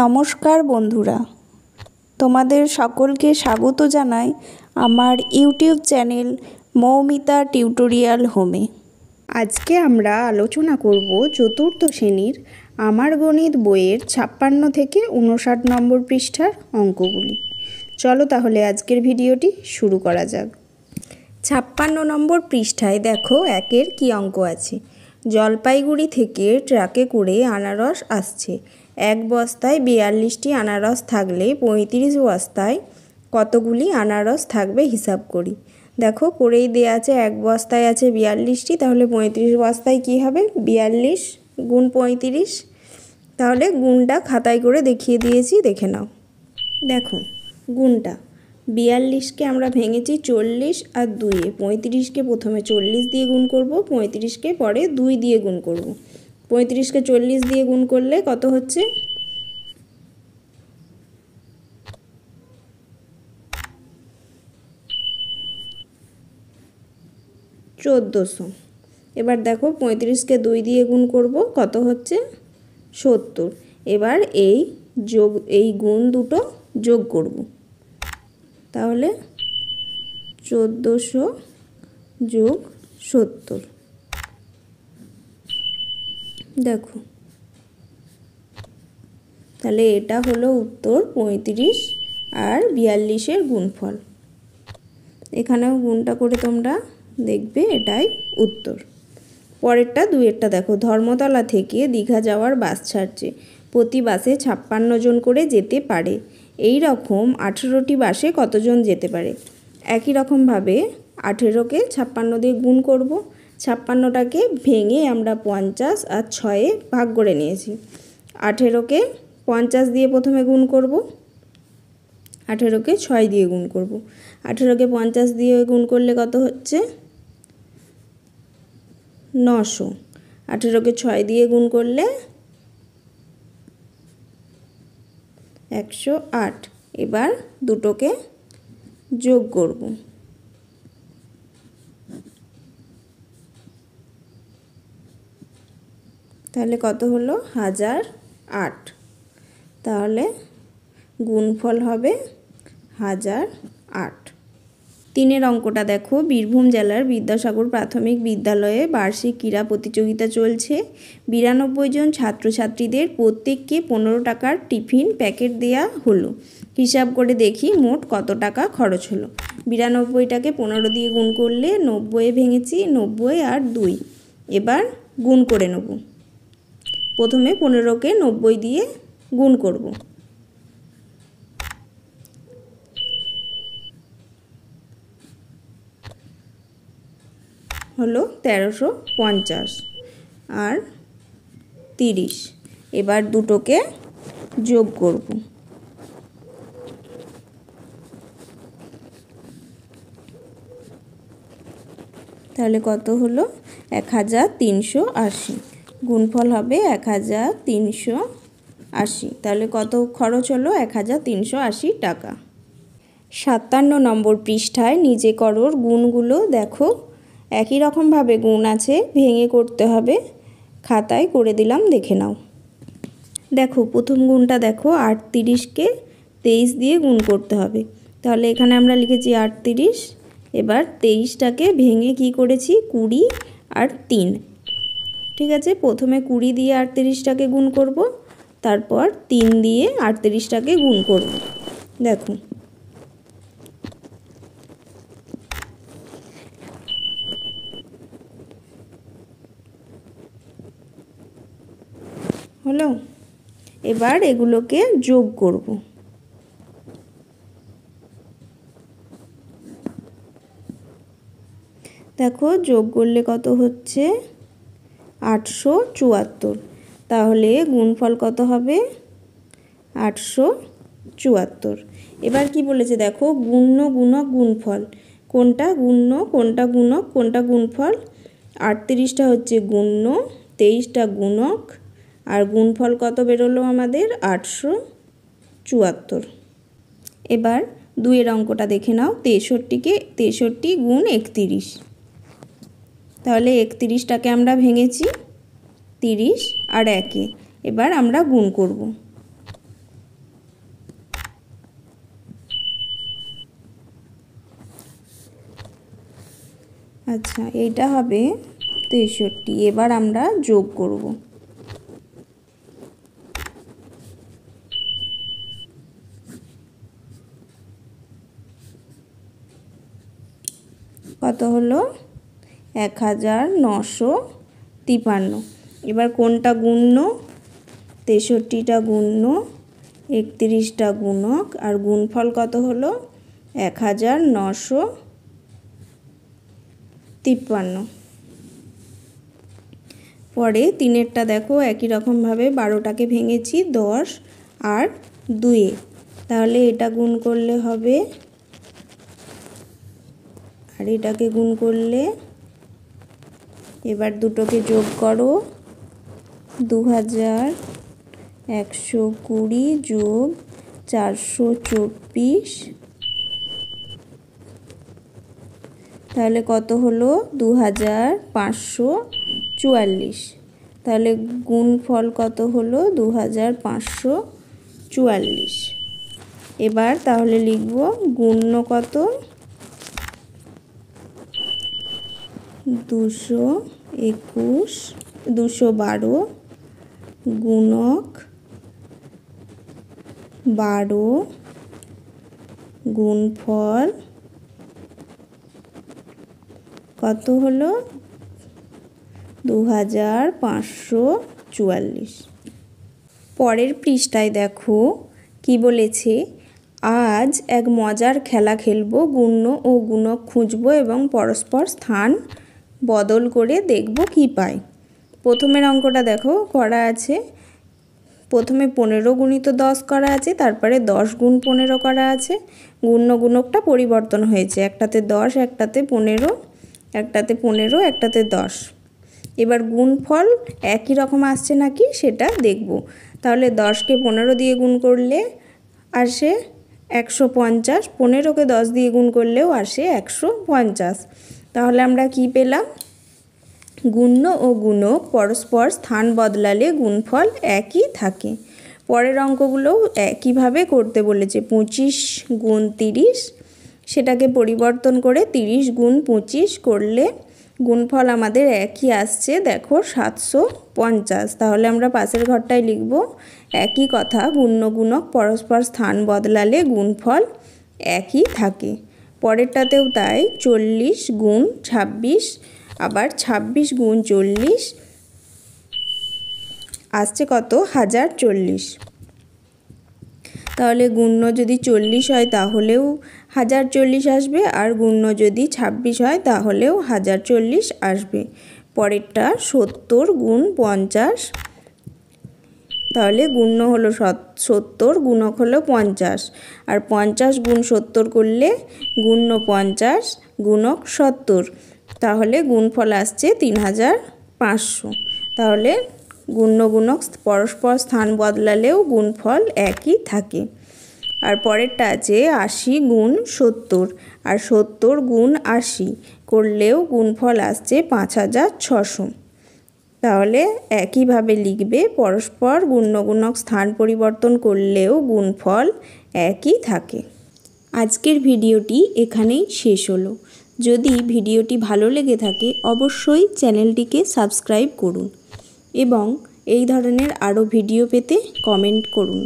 নমস্কার বন্ধুরা, তোমাদের সকলকে স্বাগত জানাই আমার ইউটিউব চ্যানেল মৌমিতা টিউটোরিয়াল হোমে। আজকে আমরা আলোচনা করব চতুর্থ শ্রেণীর আমার গণিত বইয়ের 56 থেকে 59 নম্বর পৃষ্ঠার অঙ্কগুলি। চলো তাহলে আজকের ভিডিওটি শুরু করা যাক। 56 নম্বর পৃষ্ঠায় দেখো একের কি অঙ্ক আছে। জলপাইগুড়ি থেকে ট্রাকে করে আনারস আসছে। এক বস্তায় 42টি আনারস থাকলে 35 বস্তায় কতগুলি আনারস থাকবে হিসাব করি। দেখো করেই দেওয়া আছে, এক বস্তায় আছে 42টি, তাহলে 35 বস্তায় কি হবে 42 গুণ 35। তাহলে গুণটা খাতায় করে দেখিয়ে দিয়েছি, দেখে নাও। দেখো গুণটা 42কে আমরা ভেঙেছি 40 আর 2-এ। 35কে প্রথমে 40 দিয়ে গুণ করব, 35কে পরে 2 দিয়ে গুণ করব। 35কে 40 দিয়ে গুণ করলে কত হচ্ছে 1400। এবার দেখো 35কে 2 দিয়ে গুণ করব, কত হচ্ছে 70। এবার এই গুণ দুটো যোগ করব, তাহলে 1400 যোগ 70। দেখো তাহলে এটা হলো উত্তর 35 আর 42-এর গুণফল। এখানেও গুণটা করে তোমরা দেখবে এটাই উত্তর। পরেরটা 2-এরটা দেখো, ধর্মতলা থেকে দীঘা যাওয়ার বাস ছাড়ছে। প্রতি বাসে 56 জন করে যেতে পারে। এই রকম 18টি বাসে কতজন যেতে পারে? একই রকমভাবে 18কে 56 দিয়ে গুণ করব। 56টাকে ভেঙে আমরা 50 আর 6-এ ভাগ করে নিয়েছি। 18কে 50 দিয়ে প্রথমে গুণ করব, 18কে 6 দিয়ে গুণ করব। 18কে 50 দিয়ে গুণ করলে কত হচ্ছে 900। 18কে 6 দিয়ে গুণ করলে 108। এবার দুটোকে যোগ করব, তাহলে কত হলো 1008। তাহলে গুণফল হবে 1008। 3-এর অঙ্কটা দেখো, বীরভূম জেলার বিদ্যাসাগর প্রাথমিক বিদ্যালয়ে বার্ষিক ক্রীড়া প্রতিযোগিতা চলছে। 92 জন ছাত্রছাত্রীদের প্রত্যেককে 15 টাকার টিফিন প্যাকেট দেয়া হলো। হিসাব করে দেখি মোট কত টাকা খরচ হলো। 92টাকে 15 দিয়ে গুণ করলে 90-এ ভেঙেছি, 90 আর 2। এবার গুণ করে নেব। প্রথমে 15কে 90 দিয়ে গুণ করব, হলো 1350 আর 30। এবার দুটোকে যোগ করব, তাহলে কত হলো 1380। গুণফল হবে 1380। তাহলে কত খরচ হলো 1380 টাকা। 57 নম্বর পৃষ্ঠায় নিজে করোর গুণগুলো দেখো। একই রকমভাবে গুণ আছে, ভেঙে করতে হবে। খাতায় করে দিলাম, দেখে নাও। দেখো প্রথম গুণটা দেখো, 38কে 23 দিয়ে গুণ করতে হবে। তাহলে এখানে আমরা লিখেছি 38। এবার 23টাকে ভেঙে কি করেছি 20 আর 3। ঠিক আছে, প্রথমে 20 দিয়ে 38টাকে গুণ করব, তারপর 3 দিয়ে 38টাকে গুণ করব। দেখো হলো। এবার এগুলোকে যোগ করব, দেখো যোগ করলে কত হচ্ছে 874। তাহলে গুণফল কত হবে 874। এবার কি বলেছে দেখো, গুণ্য গুণক গুণফল, কোনটা গুণ্য কোনটা গুণক কোনটা গুণফল। 38টা হচ্ছে গুণ্য, 23টা গুণক, আর গুণফল কত বেরোলো আমাদের 874। এবার 2-এর অঙ্কটা দেখে নাও, 63কে 63 গুণ 31। তাহলে 31টাকে আমরা ভেঙেছি 30 আর 1-এ। এবার আমরা গুণ করব, আচ্ছা, এইটা হবে 63। এবার আমরা যোগ করব। কত হলো? 1953। এবার কোনটা গুণ্য? 63টা গুণ্য, 31টা গুণক, আর গুণফল কত হলো? 1953। পরে 3এরটা দেখো, একই রকমভাবে 12টাকে ভেঙেছি 10 আর 2-এ। তাহলে এটা গুণ করলে হবে, আর এটাকে গুণ করলে, এবার দুটোকে যোগ করো, 2120 যোগ 424, তাহলে কত হলো? 2544। তাহলে গুণফল কত হলো? 2544। এবার তাহলে লিখব গুণ্য কত? 212 গুণক 12 গুণফল কত হলো? 2544। পরের পৃষ্ঠায় দেখো কি বলেছে, আজ এক মজার খেলা খেলব, গুণ্য ও গুণক খুঁজব এবং পরস্পর স্থান বদল করে দেখব কি পাই। প্রথমের অঙ্কটা দেখো করা আছে, প্রথমে 15 গুণিত 10 করা আছে, তারপরে 10 গুণ 15 করা আছে। গুণ্য গুণকটা পরিবর্তন হয়েছে, একটাতে 10, একটাতে 15, একটাতে 15, একটাতে 10। এবার গুণফল একই রকম আসছে নাকি সেটা দেখব। তাহলে 10কে 15 দিয়ে গুণ করলে আসে 150, 15কে 10 দিয়ে গুণ করলেও আসে 150। তাহলে আমরা কি পেলাম? গুণ্য ও গুণক পরস্পর স্থান বদলালে গুণফল একই থাকে। পরের অঙ্কগুলোও একইভাবে করতে বলেছে। 25 গুণ 30, সেটাকে পরিবর্তন করে 30 গুণ 25 করলে গুণফল আমাদের একই আসছে, দেখো 750। তাহলে আমরা পাশের ঘরটায় লিখব একই কথা, গুণ্য গুণক পরস্পর স্থান বদলালে গুণফল একই থাকে। পরেরটাতেও তাই, 40 গুণ 26, আবার 26 গুণ 40 আসছে কত? 1040। তাহলে গুণ্য যদি 40 হয় তাহলেও 1040 আসবে, আর গুণ্য যদি 26 হয় তাহলেও 1040 আসবে। পরেরটা 70 গুণ 50, তাহলে গুণ্য হলো 70, গুণক হলো 50, আর 50 গুণ 70 করলে গুণ্য 50, গুণক 70। তাহলে গুণফল আসছে 3500। তাহলে গুণ্য গুণক পরস্পর স্থান বদলালেও গুণফল একই থাকে। আর পরেরটা আছে 80 গুণ 70, আর 70 গুণ 80 করলেও গুণফল আসছে 5600। তাহলে একইভাবে লিখবে, পরস্পর গুণ্য গুণক স্থান পরিবর্তন করলেও গুণফল একই থাকে। আজকের ভিডিওটি এখানেই শেষ হলো। যদি ভিডিওটি ভালো লেগে থাকে অবশ্যই চ্যানেলটিকে সাবস্ক্রাইব করুন এবং এই ধরনের আরও ভিডিও পেতে কমেন্ট করুন।